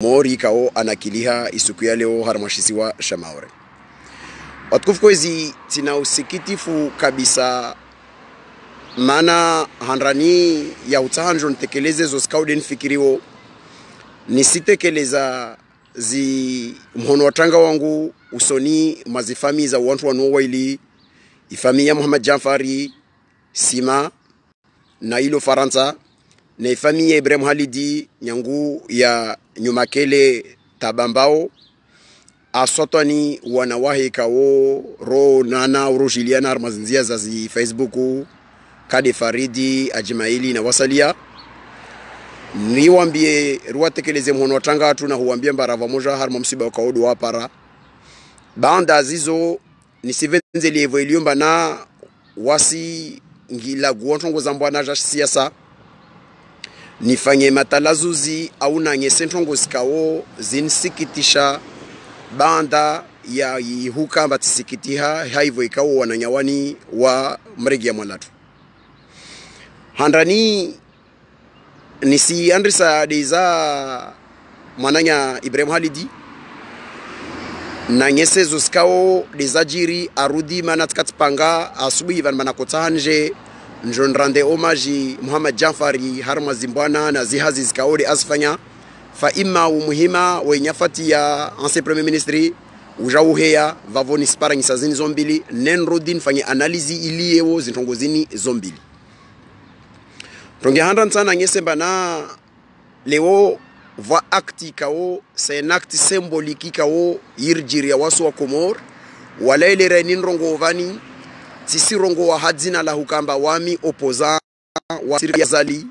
mori kao anakiliha isuku ya leo harmashisiwa Shamaore. Watukufu kwezi tina usikitifu kabisa mana handrani ya utahanjo ntekeleze zo skauden fikiriwo nisitekeleza zi mhono watanga wangu usoni mazifami za wantu wanuwa ili ifami ya Muhammad Janfari Sima na ilo Faransa na ifami ya Ibrahim Halidi nyangu ya nyumakele tabambao asotani wanawahi kao ro nana uro Juliana armazinzia za zi Facebooku Kade Faridi Ajimaili na wasalia niwambie ruwa tekeleze mhono watanga hatu na huwambie mbarava moja harma msiba wakaodu wapara baanda azizo nisivenze lievo iliomba na wasi ngila guontongo zambwa na siasa nifanye matalazuzi au na nyesentongo zikao zinsikitisha banda ya ihuka batisikitiha haivo ikao wananyawani wa mregi ya mwalatu handrani nisi andrisa deza mananya Ibrahim Halidi na nyese zoskao dezajiri arudi manatkatsipanga asubuhi van manakotanje njonrande omaji Muhammad Janfari harma zimbwana na zihazi zikaode asfanya fa ima umuhima wenyafati ya ancien premier ministre ujauheya vavoni spara nyisazini zombili nenrodin fanye analizi iliyewo zintongozini zombili tonge handan sana nyese bana leo va acti kao c'est un acte symbolique kao yirjiri ya wasu wa Komor wala ile renin rongo vani sisi rongo wa hadzina la hukamba wami opoza wa Siriazali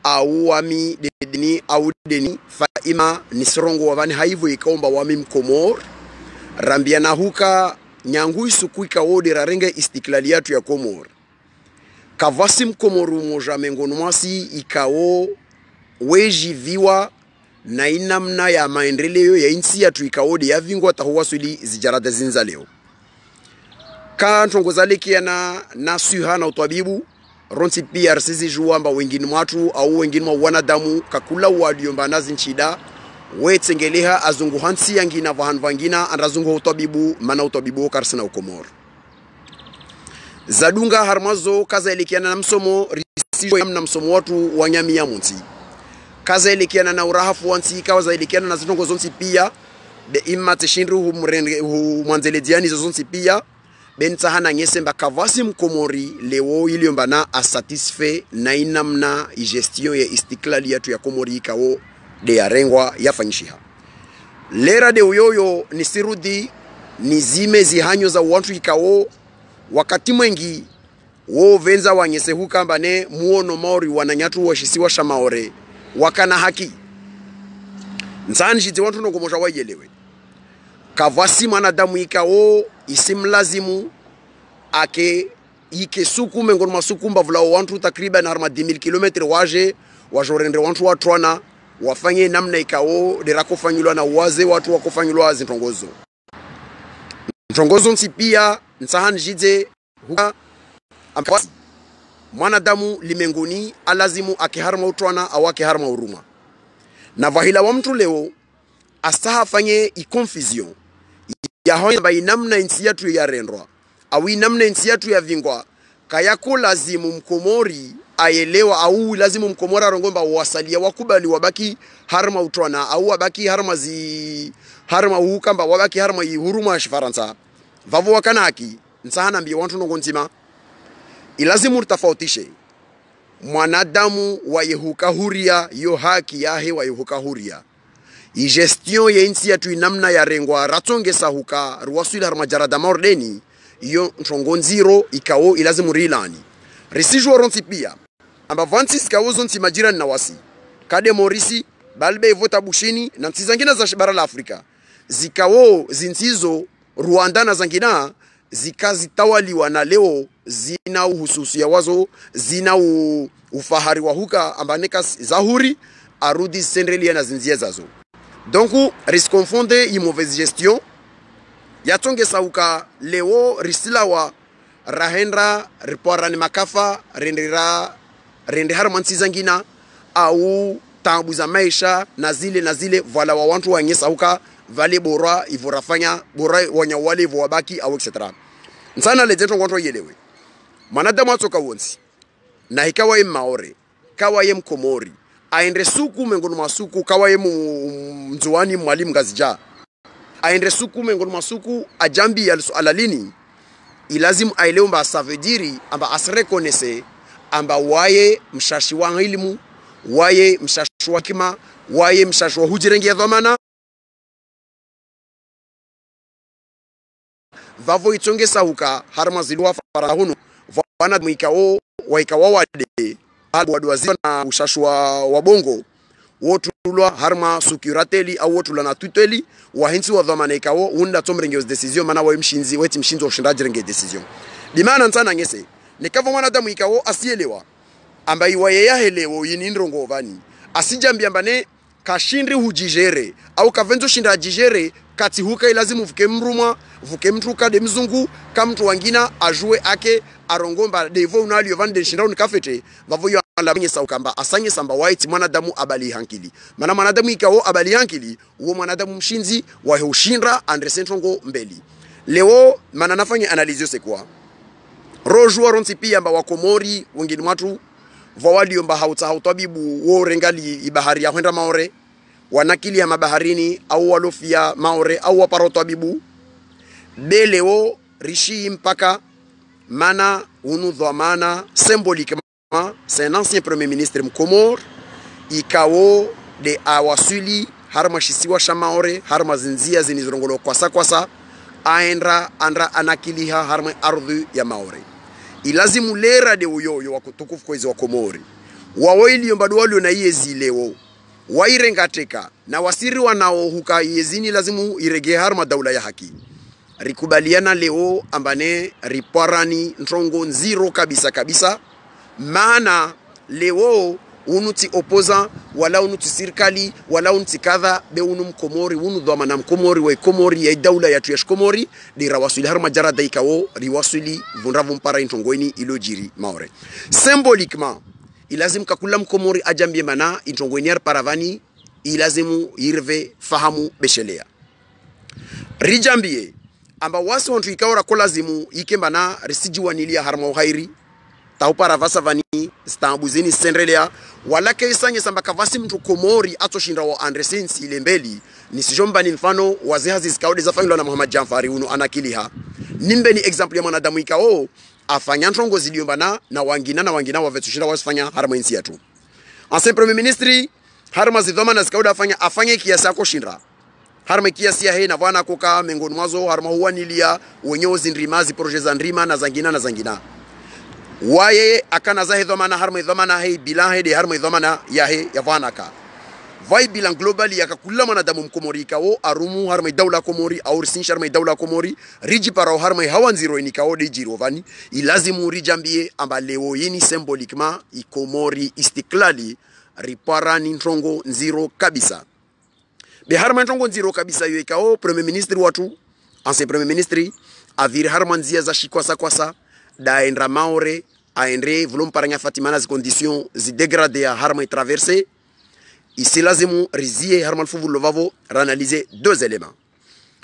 au wami dedini au deni faima nisirongo wa vani haivu ikaomba wami mkomor rambia na huka nyangu isuku ikaode rarenge istiklali yatu ya Komor kavasi mkomoru moja mengonu mwasi ikao weji viwa na inamna ya maendeleo ya insi ya tuikaode ya vingwa tahuwasuli zijarada zinza leo kantongo zaleki na suha na utwabibu ronsi pia sisi juamba wengine watu au wengine wa wanadamu kakula waliomba nazi nchida wetsengeleha azungu hansi yangina vangina andazungu utwabibu mana utwabibu karsana ukomor zadunga harmazo kaza elekiana na msomo risijo yamna msomo watu wanyami ya munti kaza elekiana na urahafu wansi kaza elekiana na zitongo zonsi pia de imate shinru mwanzelediani zonsi pia benta hana nyesemba kavasi mkomori leo iliomba na asatisfait na inamna gestion ya istiklali yatu ya Komori ikao de yarengwa yafanyishiha lera de uyoyo nisirudi nizime zihanyo za wantu ikao wakati mwengi wo venza wanyese hukamba ne muono maori wananyatu washisiwa Shamaore wakana haki nsanjiti wantu nongomosha wayelewe kavasi mwanadamu ikao isimlazimu ake ike suku mengonu masuku mbavula wantu takriban harma 10,000 km waje wajorendre wantu watwana wafanye namna ikao derakofanyulwa na waze watu wakofanyulwa zintongozo ntongozo nsipia nsahan jidze huka ampasi mwanadamu limengoni alazimu ake harma utwana au ake harma uruma na vahila wa mtu leo astaha fanye i-confusion ya hoya bai namna insi yatu ya rendwa au namna insi yatu ya vingwa kayako lazimu mkomori aelewa au lazimu mkomora rongomba wasalia wakubali wabaki harma utwana au wabaki harma hukamba wabaki harma huruma Faransa vavo wakana haki nsahana mbi wantu nongonzima ilazimu urtafautishe mwanadamu wa yehuka huria yo haki yahe wa yehuka huria gestion ya insi yatu namna ya rengwa ratonge sahuka ruwasuli harma jarada mordeni iyo ntongonziro ikao ilazimu rilani risijwa ronsi pia amba vansis kao zonsi majirani na wasi Kade Morisi balbe vota bushini na nsi zangina za bara la Afrika zikao zinsizo Rwanda na zangina zikazitawaliwa na leo zina uhususi ya wazo zina ufahari wa huka ambaneka zahuri arudi sendrelia na zinzia zazo donc risconfonde i mauvaise gestion yatonge sauka leo risila wa rahendra riporani makafa rende harmansi zangina au tabu za maisha na zile vala wa watu wanyesa huka vale bora ivorafanya bora wanyawale wabaki au etc. Nsana lezeto ngwanto yelewe manadamu atoka wonsi na ikawa ye maore kawa ye mkomori aende suku mengonu masuku kawa ye mzuani mwalimu gazija aende suku mengonu masuku ajambi alalini ilazimu aileo mba savediri amba asrekonese amba waye mshashi wa elimu waye mshashi wa kima waye mshashi wa hujirengi ya dhamana vavo itongesa huka harma zilua farahunu wana mwikao waikawa wade wadwaziwa na mshashi wa bongo wotulwa harma sukirateli au wotula na tuteli wahinsi wa dhamana ikawo unda tomrengeos decision mana wa mshinzi weti mshinzi wa shindaji renge decision dimana nsana ngese nikavo mwanadamu ikawo asielewa ambai wayeya helewo yini ndrongo vani asijambi ambane kashindri hujijere au kavenzo shinda jijere kati huka ilazimu vuke mrumwa vuke mtuka de mzungu kamtu wangina ajue ake arongomba devo unali yovande shinda unikafete vavo yo ala mnyesa ukamba asanye samba waiti mwanadamu abali hankili mana mwanadamu ikawo abali hankili uo mwanadamu mshinzi wa heushindra andre sentrongo mbeli leo mana nafanya analizio sekwa rojua ronti pia amba wakomori wengine watu vawali yomba hautabibu wo rengali ibahari ya huenda maore wanakili ya mabaharini au walofia maore au waparoto abibu beleo rishi mpaka mana unu dhamana symboliquement c'est un ancien premier ministre mkomor ikawo de awasuli harma shisiwa shamaore harma zinzia zinizorongolo kwasa aendra andra anakiliha harma ardhi ya maore ilazimu lera de uyoyo wakutukufu kwa hizo wakomori wawaili yombadu walio na yezi leo wairengateka na wasiri wanao huka yezini lazimu irege harma daula ya haki rikubaliana leo ambane riparani ntongo nziro kabisa maana leo unuti opoza wala unuti sirkali wala unuti kadha be unu mkomori unu dhamana mkomori wa komori ya daula ya tuyash komori di rawasuli harma jarada ikawo riwasuli vunravu mpara intongweni ilojiri maore symboliquement ilazim kakula mkomori ajambie mana intongweni paravani ilazimu irve fahamu beshelea rijambie amba wasi wantu ikawra kolazimu ikembana risiji wanilia harma uhairi taupara vasa vani stambuzini sendelea wala keisanye samba kavasi mtu komori atoshinda wa andresensi ile mbeli nisijomba ni mfano wazihazi zikaudi za fanylo na Muhammad Jamfari uno anakiliha nimbe ni example ya mwanadamu ikao afanya ntongo ziliombana na wangina wavetushinda wasifanya harma insi yetu ancien premier ministre harma zidhoma na zikauda afanye kiasi yako shinda harma kiasi ya he na vana koka mengoni mwazo harma huwa nilia wenyewe zindrimazi projet za ndrima na zangina waye akana zahe dhamana harma dhamana he bila he de harma dhamana ya he ya vanaka vai bilan globally yakakula mwanadamu mkomori kao arumu harma daula komori au risinshar harma daula komori riji para harma hawan zero inikao de jirovani ilazimu rijambie amba leo yini symboliquement ikomori istiklali riparani ntongo nziro kabisa be harma ntongo nziro kabisa yo ikao premier ministre watu ancien premier ministre avir harma nzia za shikwasa daendra maore aendre volum paranya fatimana zi conditions zi dégradé ya harma traversé ici lazimu rizie harma fuvu lovavo ranaliser deux éléments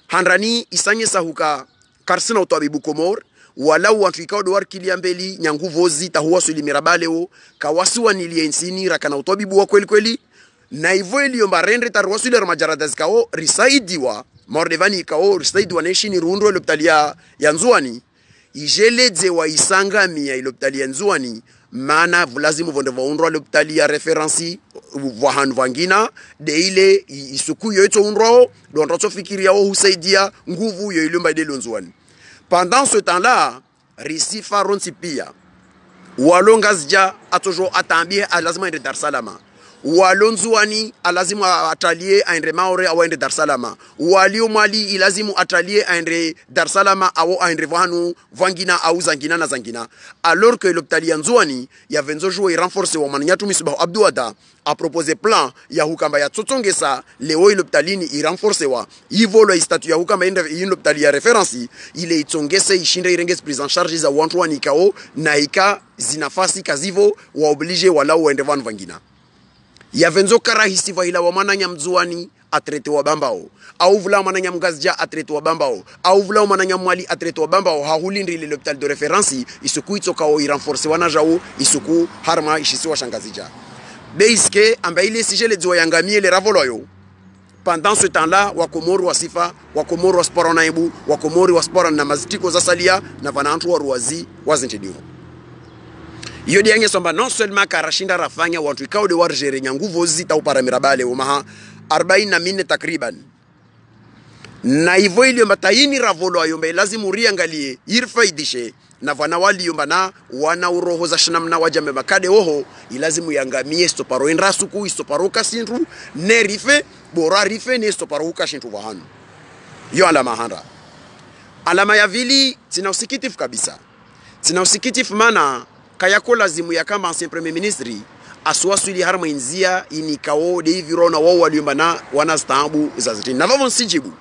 handrani isanye sahuka karsina utabibu komor wala watu ikao do warkilia mbeli nyangu vozi tahuwa suli mirabaleo kawasuwa nilie insini rakana utabibu wa kweli na hivyo iliyomba rendre tarwasuli ramajarada zikao risaidiwa mordevani ikao risaidiwa neshini ruundro loptalia ya nzuani ijeleze wa isangami ya iloptali ya nzuani mana lazimu vonde vaundwa loptali ya referensi vahan vangina de ile isuku yoito undro donto fikiria o husaidia nguvu yo ilomba de nzuani pendant ce temps là risi faronsi pia walongazja atojo atambie lazima ende Dar es Salaam walonzuani alazimu atalie aende maore au aende Dar es Salaam walio mali ilazimu atalie aende Dar es Salaam au aende vanu vangina au zangina na zangina alors que l'hôpital nzuani ya venzo jouer renforcer wa maniatu misbahu abduada a proposé plan ya hukamba ya tsotongesa leo l'hôpitalini i renforcer wa ivolo ya statut ya hukamba ende l'hôpital ya référence ile itongese ishinde irengese prise en charge za wantu wanikao na ika zinafasi kazivo wa oblige wala uende vanu vangina yavenzo karahisi vahila wa mwana nyamzuani atrete wa bambao au vula mwana nyamgazja atrete wa bambao au vula mwana nyamwali atrete wa bambao hahulindri le l'hôpital de référence isuku itokao irenforcer wana jao isuku harma ishisi wa shangazija beiske ambaile sije le dziwa yangamie le ravoloyo. Pendant ce temps-là, wakomori wa sifa, wakomori wa spora na ibu, wakomori wa spora na mazitiko za salia na vanantu wa ruwazi wazintidiwa. Iyo diyange somba non seulement karashinda rafanya wantu ikao de warjere nyanguvu zita upara mirabale umaha 44 takriban. Na hivyo ilio mbatayini ravolo ayombe lazimu riangalie irfaidishe na vanawali yomba na wana uroho za shinamna wajambe makade oho ilazimu yangamie stoparo inrasuku istoparo kasindru ne rife bora rife ne stoparo kashintu vahanu. Yo alama handa. Alama ya vili tina usikitif kabisa. Tina usikitif mana kayako lazimu ya kama ancien premier ministre aswasuli harma inzia inikao de hivirona wao waliomba na wana stambu za zitini. Na vavon sijibu.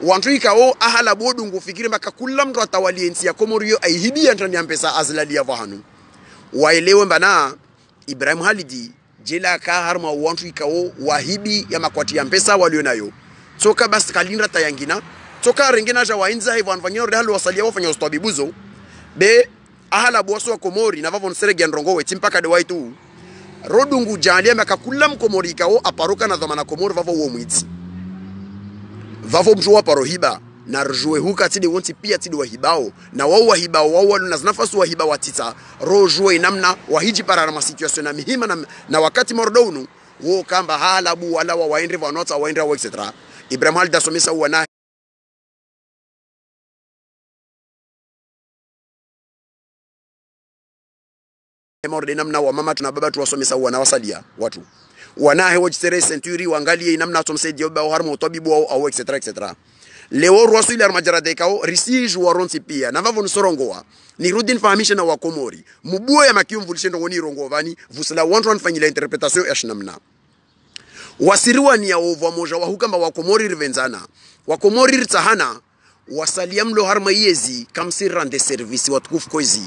Wantu ikao ahala bodu ngufikiri maka kula mtu atawali ensi ya Komorio aihibi ya ntani ya mpesa azlali ya vahanu. Waelewe mbana Ibrahim Halidi jela ka harma wantu ikao wahibi ya makwati ya mpesa walio nayo. Toka basi kalindra tayangina. Toka rengena ja wainza hivu anfanyo rehalo wasalia wafanya ustabibuzo. Be ahala buwaso wa Komori na vavon serege ndrongowe timpaka de waitu. Rodungu jalia maka kula mkomori ikao aparuka na dhamana Komori vavo uo mwiti. Vavo mjua parohiba na rjue huka tidi wonti pia tidi wahibao na wao wahibao wao na zinafasu wahibao watita rojue namna wahiji para na situation na mihima na wakati mordounu wo kamba halabu wala wa waendre vanota waendre wa etc. Ibrahim Halida somesa wana morde namna wa mama tuna baba tuwasomesa wana wasalia watu wanahe wajisere centuri wangalie namna tumsaidia ba harmo tobibu au etc etc. Leo ruasili armajarade kao risij waronti pia na vavo nsorongoa ni rudin fahamisha na wakomori mubuo ya makium vulishendo ngoni rongovani vusala wantu nfanyila interpretation ya shinamna wasiriwa ni ya ovwa moja wahukamba wakomori rivenzana wakomori ritahana wasalia mlo harma yezi kamsirran de service watukufu kozi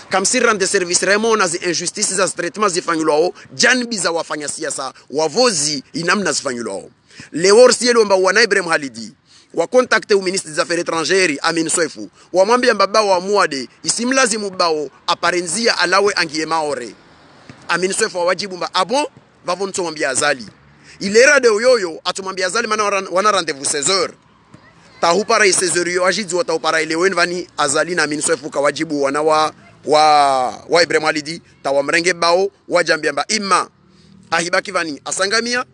kamsirran de service remo na zi injustices za traitement zifanyulwao janbi za wafanya siasa wavozi inamna zifanyulwao. Leo sielo mba wana Ibrahim Halidi wa contacte au ministre des affaires étrangères Amin Soefu wa mwambia mbaba wa muade isimlazimu bao aparenzia alawe angie maore. Amin Soefu wajibu mba abo vavon tumwambia azali ilera de uyoyo atumwambia azali mana wana rendez-vous 16h tahupara 16h yo ajidzi watahupara ilewen vani azali na Amin Soefu kawajibu wana wa Ibrahim Halidi tawamrenge bao wajambia mba ima ahibaki vani asangamia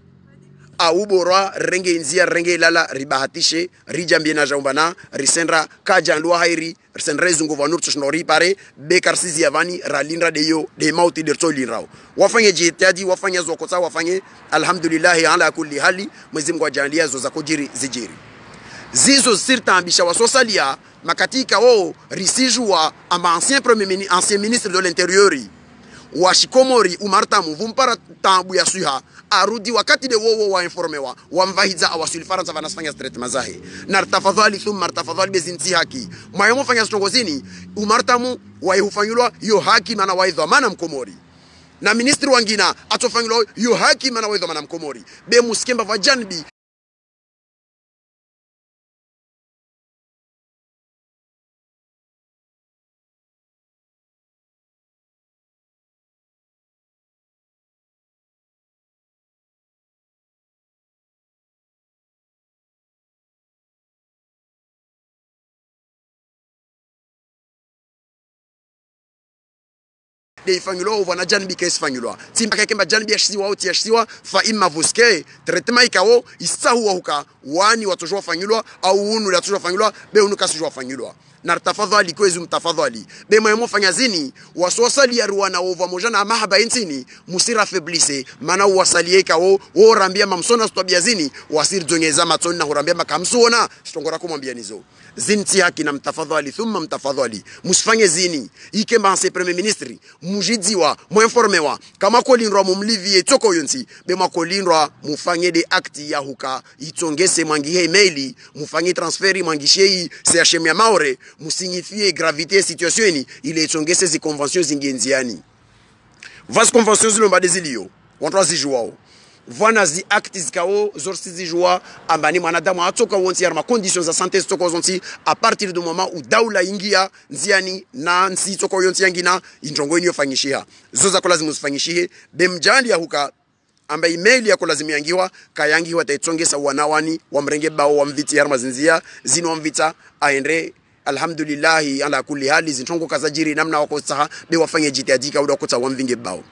au bora renge inzia renge lala ribahatishe rijambie na jaumbana risendra kajanlua hairi risendra zungu vanur tushnori pare bekarsizi yavani ralindra deyo de mauti derto linrao wafanye jihadi wafanye zokota wafanye alhamdulillah ala kulli hali mwezi Mungu ajalia zo za kujiri zijiri zizo sirta ambisha wasosalia makatika wao risijua ama ancien ministre de l'intérieur wa Shikomori umartamu vumpara tambu ya suha arudi wakati de wowo wa informewa wamvahiza awasuli faransa vanasfanya treatment zahe na tafadhali thumma tafadhali bezinti haki mayomo fanya stongozini umartamu wa ihufanyulwa yo haki mana wa idhamana Mkomori na ministri wangina atofanyulwa yo haki mana wa idhamana Mkomori be muskemba vajanbi de ifanyulwa wana janbi kesi fanyulwa timba kemba janbi yashisiwa au tiyashisiwa fa imma vuske traitement ikao isahu huka wani watojwa fanyulwa au unu la tojwa fanyulwa be unu kasijwa fanyulwa na tafadhali kwezi mtafadhali be mwemo fanya zini wasosali ya ruwana ova mojana amahaba intini musira feblise mana wasalie ikao rambia mamsona stobia zini wasir zonyeza matoni na hurambia makamsuona stongora kumwambia nizo zinti haki na mtafadhali thumma mtafadhali musifanye zini ikemba anse premier ministre mujidziwa muinformewa kama kolindwa mumlivie toko yonsi be makolindwa mufanye de acti ya huka itongese mwangihe emaili mufanye transferi mwangishei CHM ya maore musignifie gravité situation ile itongese zi conventions zingenziani vas conventions zilomba dezilio wantwa zijwao vwana zi actes kao zorsi zijua ambani mwanadamu atoka wonsi ya ma conditions za santé stoko zonti à partir du moment où daula ingia nziani na nsi toko yonsi yangina injongo inyo fanyishia zoza ko lazima usifanyishie bemjali ya huka amba email yako lazima yangiwa kayangiwa taitsongesa wanawani wa mrenge bao wa mviti ya mazinzia zino mvita aendre alhamdulillah ala kulli hali zintongo kazajiri namna wako saha be wafanye jitihadika uda kota wamvinge bao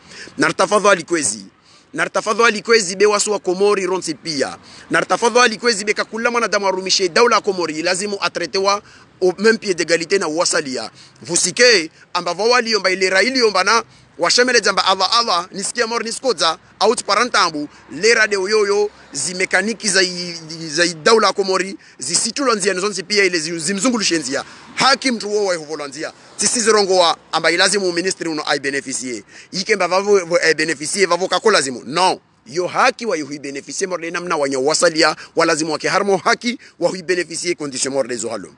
nartafadhali kwezi be wasu wa Komori ronsi pia nartafadhali kwezi be kakula mwanadamu arumishe daula Komori lazimu atretewa au même pied d'égalité na wasalia vusike ambavo waliomba ile raili yombana washemele jamba Allah nisikia mor niskoza out parantambu lera de yoyo zi mekaniki za daula Komori zisitulo nzia nzonzi pia ile zimzungulushe haki mtu wowe huvolanzia tisizirongoa amba ilazimu ministri uno ai beneficier ikemba vavo beneficier vavo kakolazimu non yo haki wa yuhi beneficier mor namna wanya wasalia walazimu wake harmo haki wa hui beneficier condition mor les ohalo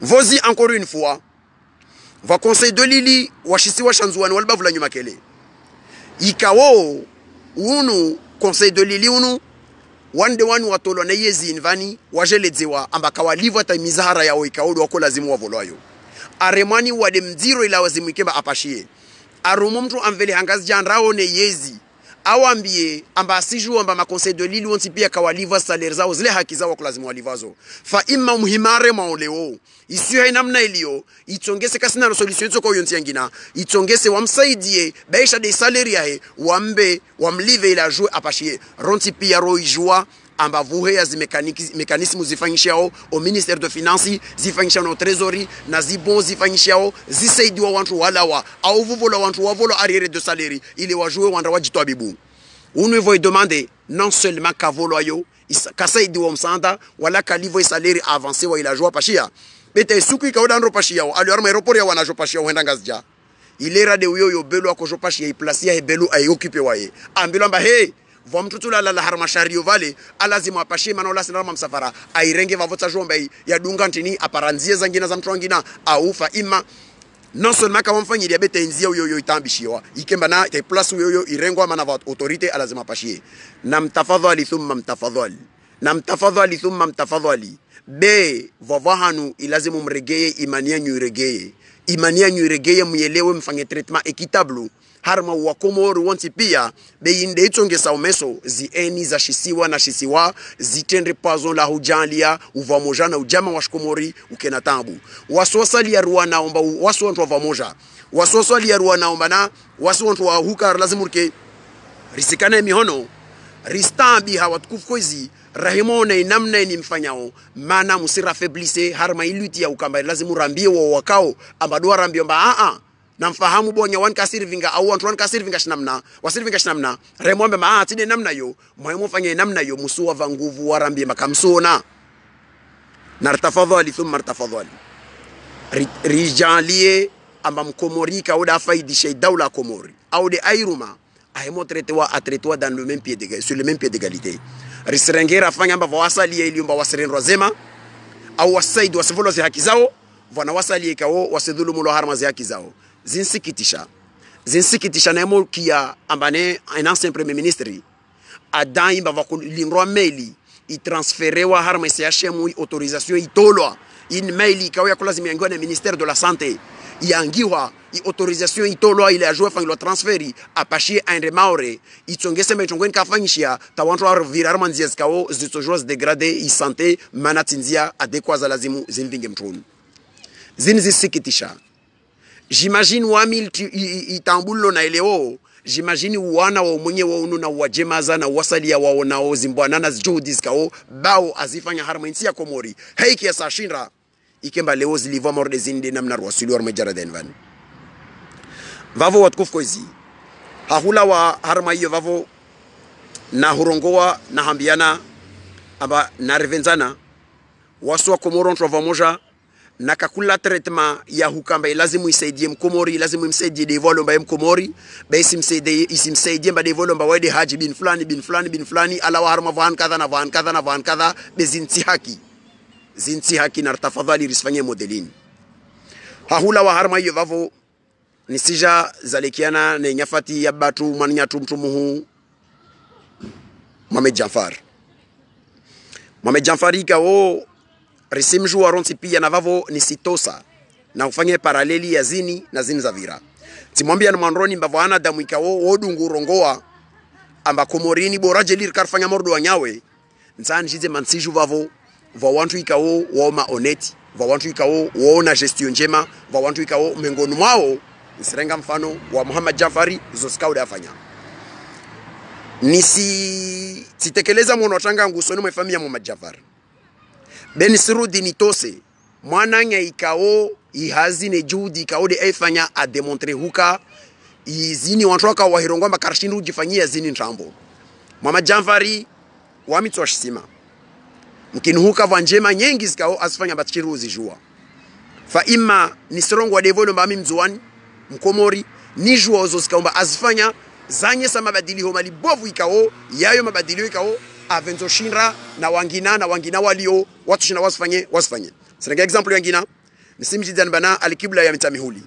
vozi encore une fois va conseil de lili washisi washanzuani walbavula nyuma kele ikawo unu conseil de lili unu wande wanu watolo na yezi invani wajeledzewa ambaka walivwa ta mizahara yao ikawo wako lazimu wavolwayo aremani wade mziro ila wazimu ikemba apashie arumu mtu amvele hangazi janrao ne yezi awambie amba asiju amba ma conseil de lili wonti pia kawaliva salaire zao zile haki zao kulazimu walivazo fa imma muhimare maoleo isiyo namna iliyo itongese kasina na solution tsoko yonti yangina itongese wamsaidie baisha de salaire yae wambe wamlive ila joue apashie ronti pia roijua amba vuhe ya mécanisme zifanyishao au ministère de finances zifanyishao au trésorerie na zibon zifanyishao zisaidiwa wantu walawa au vuvola wantu wavolo arrière de salaire ili wajue wanda wajitwa bibu unu voi demander non seulement kavolo ayo kasaidiwa msanda wala kalivo salaire avancé wa ila joie pashia bete suku ikauda ndo pashia alio arma aéroport ya wanajo pashia wenda ngazja ilera de uyo belo akojo pashia iplacia he belo ay occuper waye ambilo amba hey vwa mtutula la harmashario vale alazimu apashie manola sinarama msafara airenge vavota jomba ya dunga ntini aparanzie zangina za mtu wangina aufa ima non seulement kama mfanyi ya bete nzia uyo itambishiwa ikemba na te place uyo irengwa mana va autorité alazimu apashie na mtafadhali thumma mtafadhali be vavahanu ilazimu mregeye imania nyuregeye muyelewe mfanye traitement équitable harma wa Komori wanti pia beinde itongesa umeso zieni za shisiwa na shisiwa zitendre pazon la hujanlia uvamoja na ujama wa Komori ukena tambu waswasali ya ruana omba wasu wantu wavamoja waswasali ya ruana omba na wasu wantu wa hukar lazimu ke risikane mihono ristambi hawatukufu kwezi rahimone namna ni mfanyao mana musira faiblisse harma iluti ya ukamba lazimu rambie wa wakao ambadua rambio mba na mfahamu bonya wan kasirvinga au wan kasirvinga shinamna wasirvinga shinamna remombe tine namna yo moyo mfanye namna yo musuwa va nguvu warambie makamsona nartafadhali thumma martafadhali rijalie amba mkomori ka oda faidisha daula Komori au de airuma aimo traitewa dans le même pied sur le même pied d'égalité risrengera fanya amba wasalie iliomba wasirendwa zema au wasaidi wasivolo zi haki zao vana wasalie kao wasidhulumu lo harma zi haki zao zinsikitisha na emo kia ambane un ancien premier ministre adan imba vakulindwa maili itransferewa harma CHM autorisation itolwa in maili kawa ya kulazima yangiwa na ministère de la santé yangiwa autorisation itolwa ile ajua fangilo transferi apashie ande maore itongese metongweni kafanyishia tawantu arvira harma nzias kao zitojos degrade i santé manatinzia adekwaza lazimu zinvinge mtoni zinzisikitisha. J'imagine wamil itambulo na eleo j'imagine wana wa mwenye wa unu na wajemaza na wasalia wa nao zimbwana na juhudi zikao bao azifanya harma nchi ya Komori haiki ya sashinra ikemba leo ziliva morde zinde namna rasuli wa mjaraden van vavo watukufu kozi hahula wa harma hiyo vavo na hurongoa na hambiana aba na revenzana wasu wa Komoro ntwa vamoja na kakula traitement ya hukamba lazimu isaidie mkomori lazimu imsaidie devolo mba mkomori basi isimsaidie mba devolo mba wede haji bin fulani ala wa harma van kadha bezinti haki na tafadhali risfanye modelini hahula wa harma hiyo vavo nisija zalekiana na nyafati ya batu maniatu mtumuhu Mohamed Janfar. Mohamed Janfar ikao risimju waronsi pia na vavo ni sitosa na ufanye paraleli ya zini na zini za vira. Timwambia na mandroni mbavo ana damu ikao wodungu rongoa amba komorini boraje lir karfanya mordo wanyawe. Nsani jize mansiju vavo va wantu ikao woma oneti, va wantu ikao waona gestion njema, va wantu ikao mengonu mwao nisirenga mfano wa Mohamed Janfari zoskaude afanya. Nisi titekeleza mwono changa ngusoni mwefami ya Mohamed Janfar. Beni sirudi nitose mwana nga ikao ihazi ne judi ikao de efanya a demontre huka izini wantroka wa hirongo amba karshindu jifanyia zini ntrambo. Mohamed Janfari wamitwa shisima. Mkini huka vanjema nyengi zikao asifanya batichiru zijua. Fa ima nisirongo wa devolo mbami mzuwani, mkomori, nijua ozo zikaomba asifanya zanye sa mabadilio malibovu ikao, yayo mabadilio ikao, avenzo shinra na wangina walio, watu shina wasifanye. Senega example yangina, nisimi jidani bana alikibla ya mitamihuli.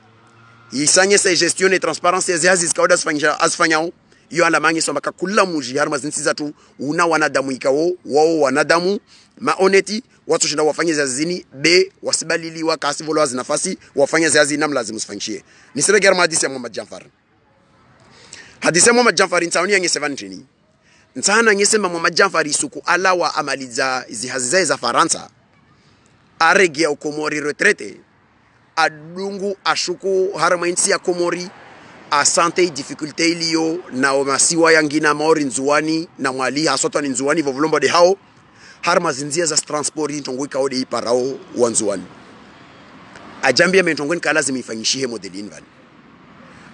Isanye sa gestion et transparence ya zihazi zikao da asifanyao, iyo alamangi so maka kula muji harma zinsiza tu una wanadamu ikao, wao wanadamu, maoneti, watu shina wafanye zazini, be, wasibaliliwa, kasi volo wazinafasi, wafanye zazini na mlazimu sifanyishie. Nisire germa hadisi ya Mohamed Janfar. Hadisi ya Mohamed Janfar ntaoni ya ngese vanchini. Ntahana ngese Mohamed Janfar isuku alawa amaliza zihazizae za Faransa. Aregi ya ukomori retrete. Adungu ashuku harma insi ya komori. Asante difficulté iliyo na masiwa yangina maori nzuwani na mwali hasota ni nzuwani vovulombo de hao. Harma zinzia za transporti ntongo ikaode iparao wanzuwani. Ajambia mentongweni kalazimi ifanyishihe modelini vani.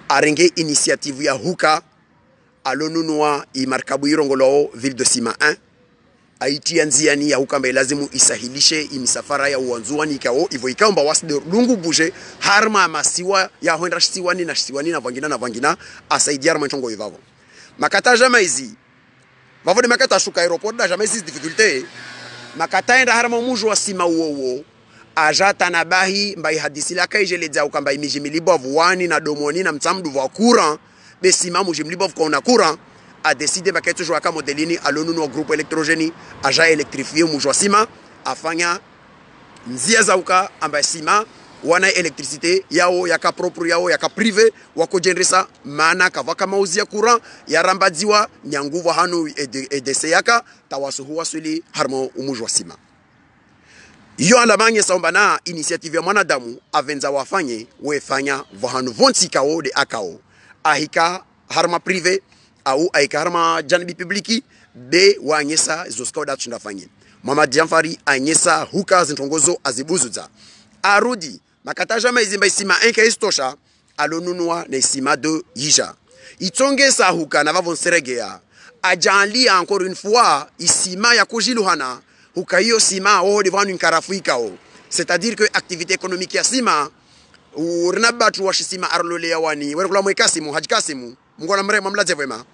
Arenge initiative ya huka alonunua imarkabu irongolao ville de Sima 1 aitia nziani ya huka mbe lazimu isahilishe imisafara ya uwanzuani ikao ivo ikao mba waside lungu buje harma masiwa ya huenda siwani na vangina asaidia harma ntongo ivavo makata jamaizi vavo de makata shuka aeroport da jamaizi difficulté makata enda harma mujo wa Sima uowo ajata na bahi mbai hadisi la kai jele dzau kamba imiji milibovu wani na domoni na mtamdu wa kura be Sima muji milibovu kwa una kura a décidé baketu jwa ka modelini alonu no groupe électrogène aja électrifier muji wa Sima afanya nzia zauka amba Sima wana électricité yao yaka propre yao yaka privé wako jenrisa mana kavaka mauzi ya kura ya rambadziwa nyanguva hanu edese yaka tawasuhu wasuli harmo umuji wa Sima. Yo alamange saombana initiative ya mwanadamu avenza wafanye wefanya vahanu vonti kao de akao ahika harma privé au ahika harma janibi publiki be wanyesa zoskao datu ndafanye. Mohamed Janfari anyesa huka zintongozo azibuzuza arudi makataja maizimba Sima 1 ka istosha alonunua na Sima 2 yija itongesa huka na vavon seregea ajali encore une fois Sima ya kujiluhana huka hiyo Sima o devant une karafuika o, c'est-à-dire que activité économique ya Sima urinabatu wa Sima arlole ya wani wala mwekasimu hajikasimu mngona mre mamlaze vema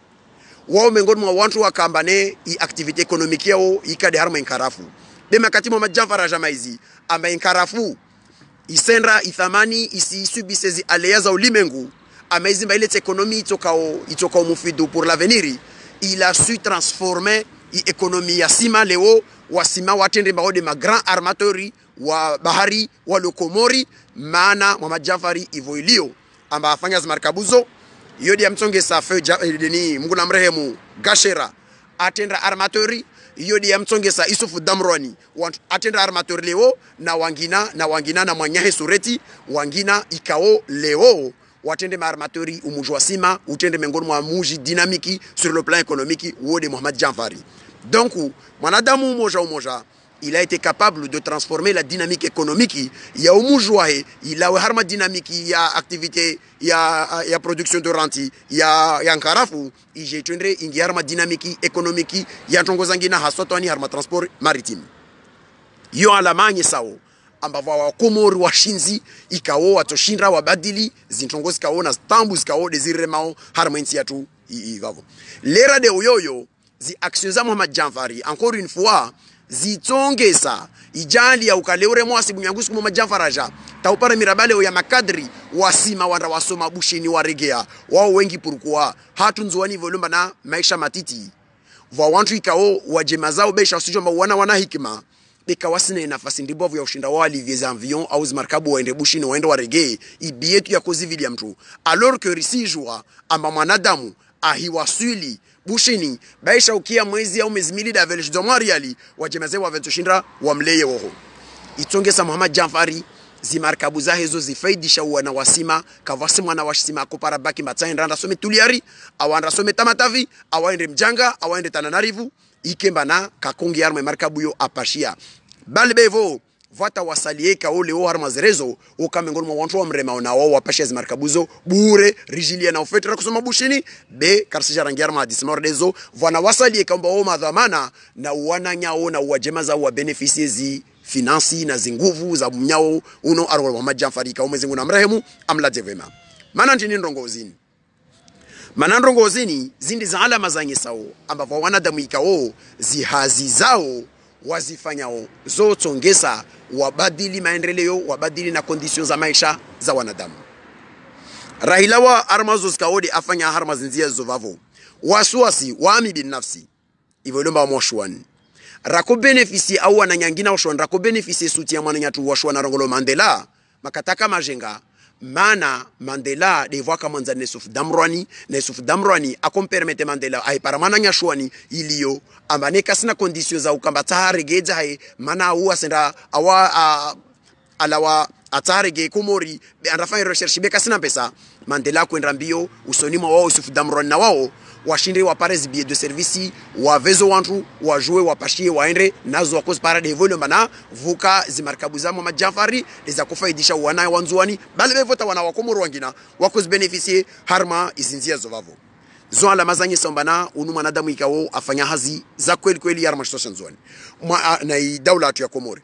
wao mengoni mwa watu wakambane i activité économique yao ikade harma inkarafu de makati Mohamed Janfar jamaizi amba inkarafu isendra ithamani isi subisezi aleaza ulimengu amazimba ile ekonomi itokao mufidu pour l'avenir. Il a su transformer l'économie ya Sima leo wa Sima watende maode ma grand armatori wa bahari wa lokomori maana Mohamed Janfari ivoilio amba afanya zmarkabuzo yodi ya mtonge sa feu ni mnguna mrehemu gashera atendra armatori yodi ya mtonge sa Isufu Damroni atendra armatori leo na wangina na mwanyahe sureti wangina ikao leo watende armatori umujwa Sima utende mengoni mwa muji dynamique sur le plan économique wode Mohamed Janfari. Donc mwanadamu umoja il a été capable de transformer la dynamique économique ya umujwahe il a harma dynamique ya activité ya production de renti ya nkarafu ijetendre ingi harma dynamique économique ya tongozangina hasotoni harma transport maritime yo alamanyi sao ambavyo wakomori washinzi ikao watoshinra wabadili zintongozi kao na stambu zikao desiremao harma inti yatu igavo lera de uyoyo zi actions za Mohamed Janfari encore une fois zitongesa ijali ya ukaleure mwasi bunyangusu Mohamed Janfar aja taupara mirabale ya makadri wa Sima wanda wasoma bushini waregea wao wengi purukua hatu nzuwani volumba na maisha matiti va wantu ikao wajema zao besha usijomba wana hikima bekawasine nafasi ndibovu ya ushinda wali viez avion au zimarkabu waende bushini waende warege ibietu ya kozivili ya mtu alors que risijua amba mwanadamu ahiwasuli bushini baisha ukia mwezi au mezimili da velish domariali wajemaze wa ventushinda wamleye woho itongesa Muhammad Jamfari zimarkabu za hezo zifaidisha wana wasima kavasi mwana wasima kupara baki matsaenda randa some tuliari awanda some tamatavi awaende mjanga awaende tananarivu ikemba na kakongi arme markabu yo apashia balbevo vata wasalie ka ole o harma zerezo o kamengoni mwa wantu wa mrema ona wao wapashia zimarkabuzo bure rigilia na ofetra kusoma bushini be karsija rangi arma dismordezo vana wasalie ka mba o madhamana na wana nyao na wajema za wa beneficiezi finansi na zinguvu za mnyao uno arwa Muhammad Jamfari ka umezi nguna mrehemu amlaje vema mana ndini ndongozini mana ndongozini zindi za alama za ngesao ambavyo wanadamu ikao zihazi zao wazifanyao zotongesa wabadili maendeleo wabadili na conditions za maisha za wanadamu rahilawa armazo zikaode afanya harma zinzia zovavo wasuwasi wami bin nafsi ivolomba mwoshwani rako benefici au wananyangina oshwan rako benefici soutien mwana nyatu washwa na rongolo Mandela makataka majenga mana Mandela devwa kamanza Nesuf Damrani akompermete Mandela ai paramana nyashwani iliyo ambane kasina conditions za ukambata haregeja hai mana uwa senda awa alawa atarege kumori anafanya research beka sina pesa Mandela kwenda mbio usonimo wao Yusuf Damrani na wao washinde wa Paris billet de service wa vezo wantu wa jouer wa pashie waende nazo wa cause para de volume na vuka zimarkabuza Muhammad Jamfari za kufaidisha wana wanzuani bali bevota wana wakomoro wangina wa cause beneficier harma isinzia zovavo zo ala mazanyi sombana unu mwanadamu ikao afanya hazi za kweli harma situation zoni na daula ya Komori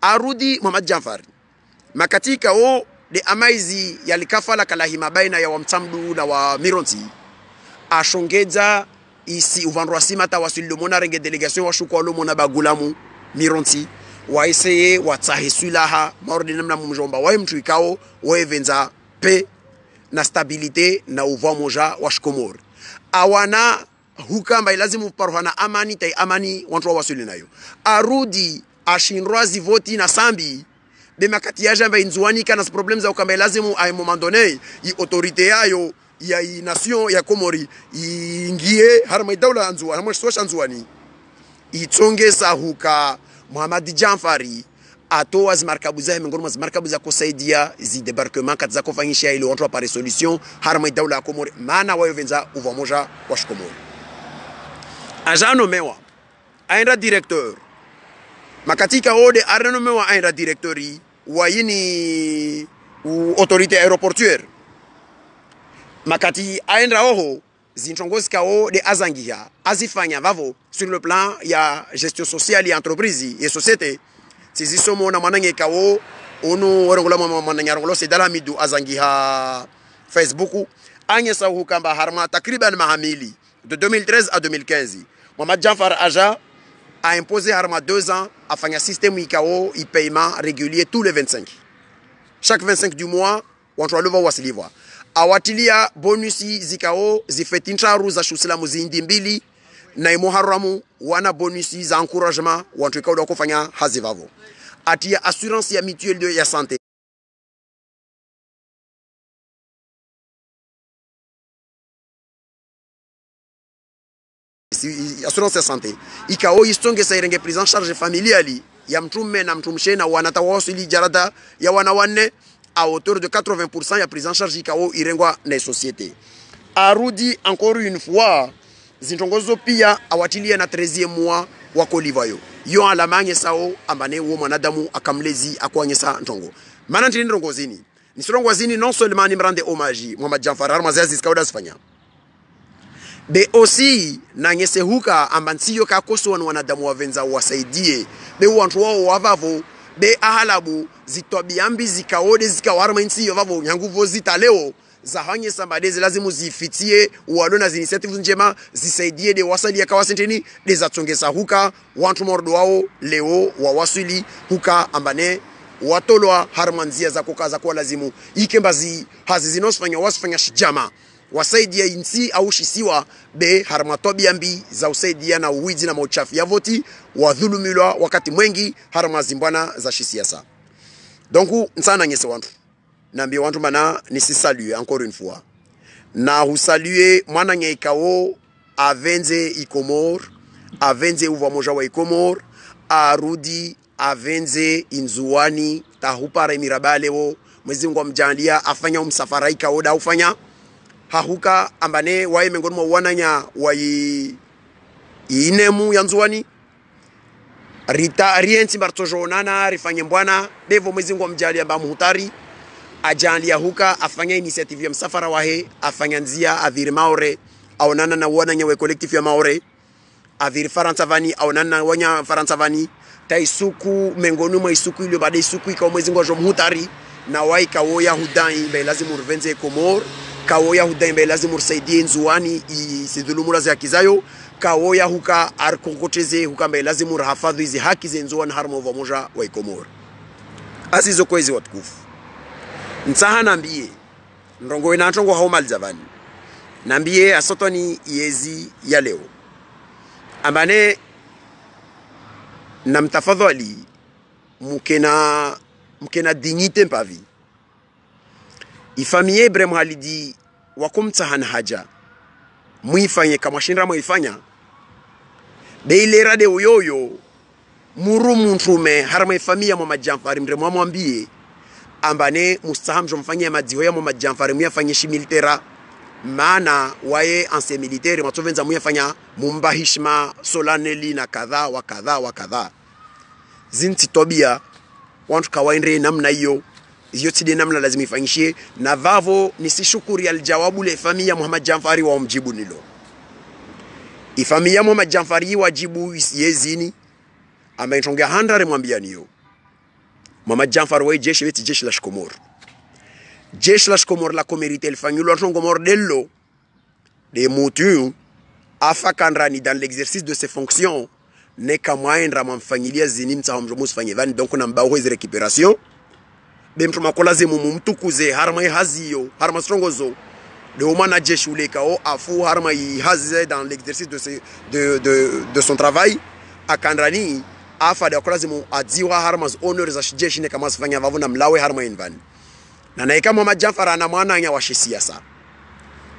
arudi Muhammad Jamfari makatika o de amaizi yalikafala kalahima baina ya wamtamdu na wa Mironti ashongeza isi uvandro asima ta wasuli mona renge delegation washuko lo mona bagulamu Mironti wa iseye watsahisulaha maorde namna mjomba wa mtu ikao wevenza pe na stabilite na uva moja wa Komori awana hukamba ilazimu parohana amani tai amani wantu wa wasuli nayo arudi ashinrwa zivoti na sambi de makati ya jamba inzuani kana problem za ukamba ilazimu a moment donné i autorité yayo ya nation ya Komori ingie harma daula anzuani harma sosha anzuani itongesa huka Muhammad Jamfari atoa zimarkabuza miongoni zimarkabuza kusaidia zi debarquement katza kufanyisha ile watu apare solution harma daula ya Komori maana wao venza uvamoja wa Komori ajano mewa aenda directeur makatika ode arenomewa aenda directori wa yini autorité aéroportuaire makati aenda oho zinchongozi kao de azangia azifanya vavo sur le plan ya gestion sociale ya entreprise et société tizisomo na manange kao ono warongola mananya rongolo sedala midu azangia Facebook anyesa hukamba harma takriban mahamili de 2013 à 2015 Muhammad Jamfari aja a imposé harma 2 ans à faire un système IKO i paiement régulier tous les 25. Chaque 25 du mois, on doit le voir wasiliwa. Awatilia bonusi zikao zifetincharu za shusila muzindi mbili na imuharamu wana bonusi za encouragement wantu ikao do kufanya hazivavo. Atia assurance ya mutuelle de ya santé. Assurance ya santé ikao istonge sairenge prise en charge familiale ya mtume na mtumshe na wanatawasili jarada ya wanawane à hauteur de 80% ya prise en charge ikao irengwa na société arudi encore une fois zintongozo pia awatilia na 13e mois wa kolivayo yo alamanye sao ambane wo mwanadamu akamlezi akwanyesa ntongo mana ndini ndongozini nisirongozini non seulement ni mrande hommage Muhammad Jamfari armazazi skauda sifanya be aussi na ngese huka ambansiyo kakoso wanadamu wavenza wasaidie be wantu wao wavavo be ahalabu zitobiambi zikaode zikawarma insiyo vavo nyanguvo zitaleo zahanye sambadezi lazimu zifitie uwalona zinitiative njema zisaidie de wasali ya kawasenteni de zatongesa huka wantu mordo wao leo wawasili huka ambane watolwa harmanzia za kukaza kwa lazimu ikembazi hazizinosfanya wasfanya shijama wasaidia insi au shisiwa be harma tobia mbi za usaidia na uwizi na mauchafu ya voti wadhulumilwa wakati mwengi harma zimbwana za shisiasa. Donc nsana ngese wantu nambi wantu mana nisi salue encore une fois na husalue mwana nye ikao avenze ikomor avenze uvamoja wa ikomor arudi avenze inzuani tahupare mirabalewo mwezi Mungu amjalia afanya umsafara ikao da ufanya hahuka ambane wae mengoni mwa wananya wa inemu ya nzuani rita rienti bartojonana rifanye mbwana devo mwezi Mungu amjalia amba muhutari ajalia huka afanya initiative ya msafara wahe afanya nzia aviri maore aonana na wananya wa collectif ya maore aviri faransavani aonana wanya faransavani taisuku mengoni mwa isuku ile baada isuku ikawa mwezi Mungu muhutari na wai kawoya hudai mbe lazimu ruvenze komor kawoya hudai mbe lazimu rusaidie nzuani isidhulumura za kizayo kawoya huka arkokoteze huka mbe lazimu rahafadhu hizi haki za nzuani harma uvamoja wa ikomor asizo kwezi watukufu nsaha nambie ndongo inantongo haumal zavani nambie asotoni yezi ya leo ambane namtafadhali mkena dignite mpavi ifamie Ibrahim Halidi wakumtsahan haja muifanye kama shinra muifanya beilera de uyoyo muru mtume harma ifamia mwa Jamfari mre mwambie ambane mustahamjo mfanyia madziho ya mwa Jamfari muyafanye shimilitera maana wae anse militaire matovenza muyafanya mumba hishma solaneli na kadha wa kadha wa kadha zinti tobia wantu kawaindre namna hiyo tide namna lazima ifanyishie na vavo nisishukuri aljawabu le familia Muhammad Jamfari wa mjibu nilo ifamilia Muhammad Jamfari wajibu yezini ama itonga handare mwambia niyo Muhammad Jamfari wa jeshi la Shkomor jeshi la Shkomor la communauté elfanyulo Shkomor dello de mutu afakanrani dans l'exercice de ses fonctions ne kamwaendra mamfanyilia zini mtahomjomus fanyevani donc na mbao hizi récupération bemtu makolaze mumtukuze harma haziyo harma strongozo de umana jeshi ulekao afu harma hazize dans l'exercice de son travail akandrani afa de kolaze mu adziwa harma honor za jeshi ne kama sifanya vavu na mlawe harma invani na naika Muhammad Jamfari na mwana nya wa siasa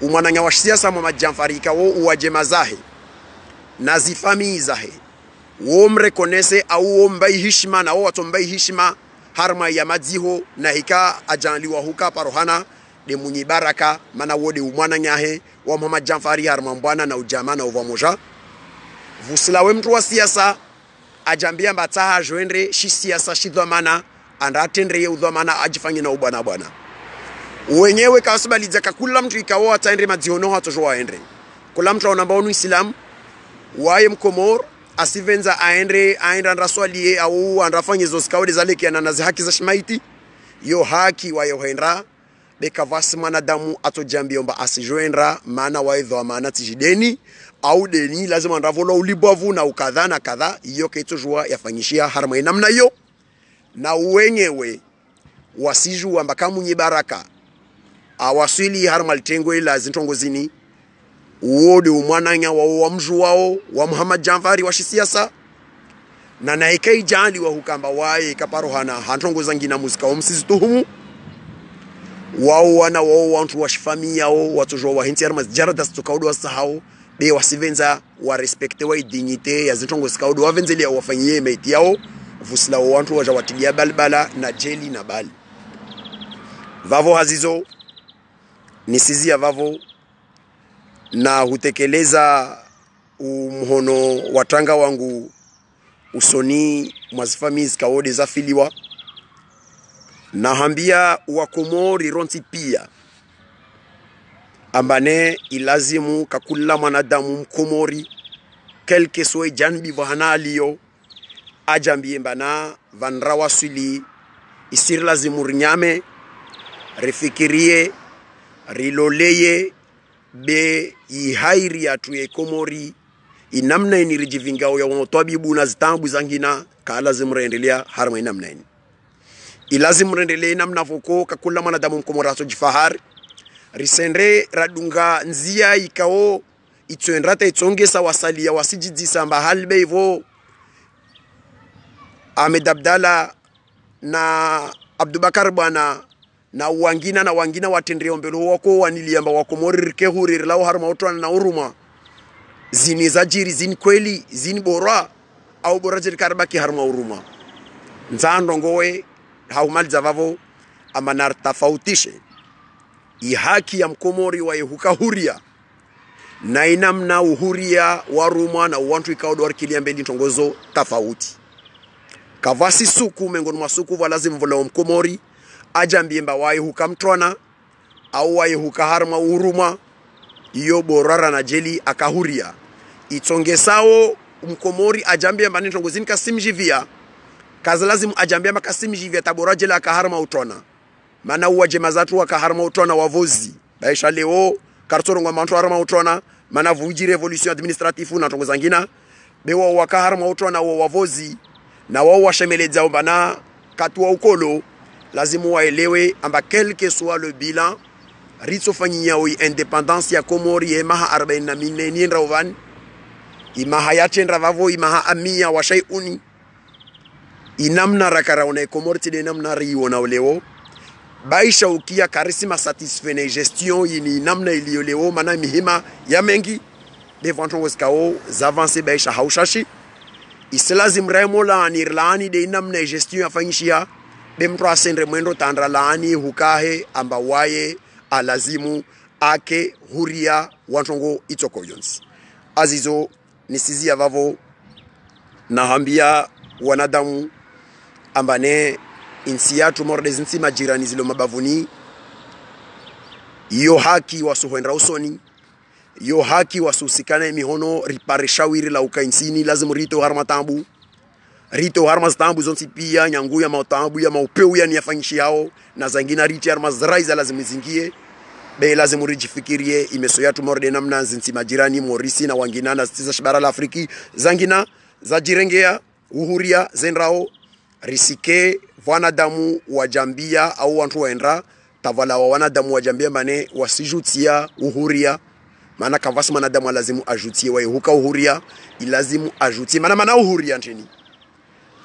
umwana nya wa siasa Muhammad Jamfari kao uwaje zahe na zifami zahe womre konese au wombai hishima na watombai hishima harma ya madziho na hika ajanliwa huka parohana de munyi baraka mana wode umwana nyahe wa Muhammad Jamfari harma mbwana na ujama na uvamoja vusilawe mtu wa siasa ajambia mbataha joendre shi siasa shidhamana andatendre ye udhamana ajifanye na ubana bwana wenyewe kasubaliza kakula mtu ikawa ataendre madziono hatojoa aendre kula mtu anamba onu Islam waye mkomor asivenza aenda raswalie au andrafanye zo skawde zaleki na haki za shimaiti yo haki wa yohendra beka vasimana damu atojambia omba asijoendra maana waidho maana tijideni au deni lazima ndavola ulibavu na ukadha na kadha iyo ketojua yafanyishia harma namna hiyo na wenyewe wasiju ambaka munyi baraka awasili harma litengwe la zintongozini uode umwananya wa mju wao wa Muhammad Jamfari wa siasa na naikai jali wa hukamba wae kaparohana hantongoza ngina muzika wa msizituhumu wao wana wao wantu wa shifamia wao watojo wa hinti armas jarada stokaudo wasahau be wasivenza wa respecte wa dignité ya zitongo skaudo wavenzeli wafanyie meiti yao vusila wantu wajawatilia balbala na jeli na bali vavo hazizo nisizia vavo na hutekeleza umhono watanga wangu usoni mwazifamizi kaode za filiwa na hambia wakomori ronti pia ambane ilazimu kakula mwanadamu mkomori kelke soe janbi vahana aliyo ajambie mbana vanra wasuli isiri lazimu rinyame rifikirie riloleye be ihairi ya tuye komori inamna ini rijivingao ya wanotabibu na zitambu zangina kaalazimu rendelea harma inamna ini ilazimu rendelea inamna voko kakula mwanadamu mkomori aso jifahari risendre radunga nzia ikao itsoendrata itsongesa wasalia wasijidisa mba halbe hivyo Ahmed Abdalla na Abdubakar bwana na wangina watendere ombelo wako waniliamba wakomori rikehuri lao harma otwana na uruma zini zajiri zini kweli zini bora au bora jeri karbaki harma uruma nzando ngowe haumali zavavo amanar tafautishe ihaki ya mkomori wa yehuka huria na inamna uhuria waruma na uwantu ikaudo warkilia mbeli ntongozo tafauti kavasi suku mengoni masuku valazimu vula mkomori ajambiemba wa yehuka mtwana au wa yehuka harma uruma iyo borara na jeli akahuria itongesao mkomori ajambiemba nitongozini kasimjivia kazi lazimu ajambiemba kasimjivia tabora jeli akaharma utona mana uwaje mazatu wakaharma utona wavozi baisha leo kartorongo mantu harma utona mana vuji revolution administrative na tongo zangina bewa wakaharma utona wa wavozi na wao washemeleza bana katwa ukolo lazimu waelewe amba quelque soit le bilan ritso fanyinya oi independance ya Komori emaha 44 ni rawan imaha yatendra vavo imaha amia wa shay'uni inamna rakaraone Komori tide namna riona leo baisha ukia karisima satisfait gestion yini namna ilio leo mana mihima ya mengi devanton weskao zavancer baisha haushashi iselazim remola ni irlani de namna gestion afanyishia bemtro asendre mwendo tandra laani hukahe amba waye alazimu ake huria wantongo itoko yonsi azizo nisizia vavo nahambia wanadamu ambane insiatu mordez nsi majirani zilo mabavuni iyo haki wasuhendra usoni iyo haki wasusikane mihono ripareshawiri la ukainsini lazimu rito harmatambu rito harmastambu zonsi pia nyangu ya mautambu ya maupeu ya niyafanyishi yao na zangina riti harmazraiza lazimu zingie be lazimu rijifikirie imeso yatu morde namna zinsi majirani morisi na wangina na stiza shibara la Afriki zangina za jirengea uhuria zenrao risike wanadamu wajambia au wantu waendra tavala wa wanadamu wajambia mane wasijutia uhuria mana kavasi wanadamu lazimu ajutie wa huka uhuria ilazimu ajutie mana uhuria nteni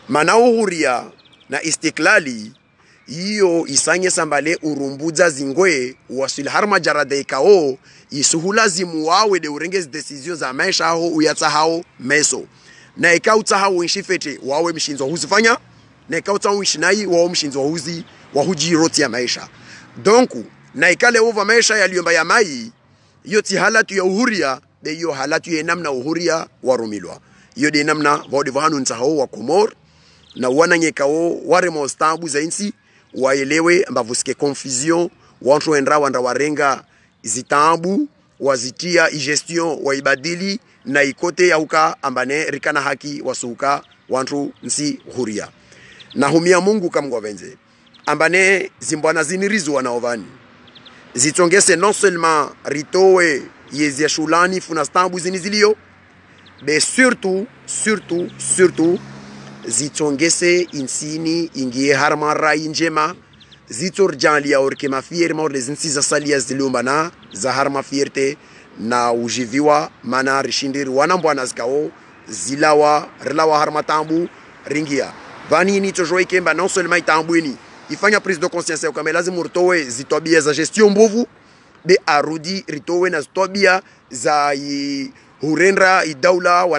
mana uhuria na istiklali iyo isanye sambale urumbuza zingwe wasil harma jarade kao isuhulazimu wawe de urengezi decision za maisha hao uyata hao meso na ikauta hao nshifete wawe mshinzo huzifanya na ikauta wishinai wao mshinzo huzi wahuji roti ya maisha donc na ikale over maisha yaliomba ya mai yoti halatu ya uhuria de yo halatu ya namna uhuria warumilwa yo de namna vodi vahanu ntahao wa Komor na wananyekao ware mostambu za insi waelewe ambavusike confusion wantu endra wanda warenga zitambu wazitia gestion waibadili na ikote ya uka ambane rikana haki wasuka wantu nsi huria na humia Mungu kamgwavenze ambane zimbwana zinirizu wanaovani zitongese non seulement ritowe yezi ya shulani funa stambu zinizilio be surtout zitongese insini ingie harma rai njema zitor janlia orke mafier morle zinsi za salia zilumbana za harma fierte na ujiviwa mana rishindir wanambwana zikao zilawa relawa harma tambu ringia vani ni tojoe kemba non seulement tambuini ifanya prise de conscience ya kama lazima urtowe zitobia za gestion mbovu be arudi ritowe na zitobia za hurendra idaula wana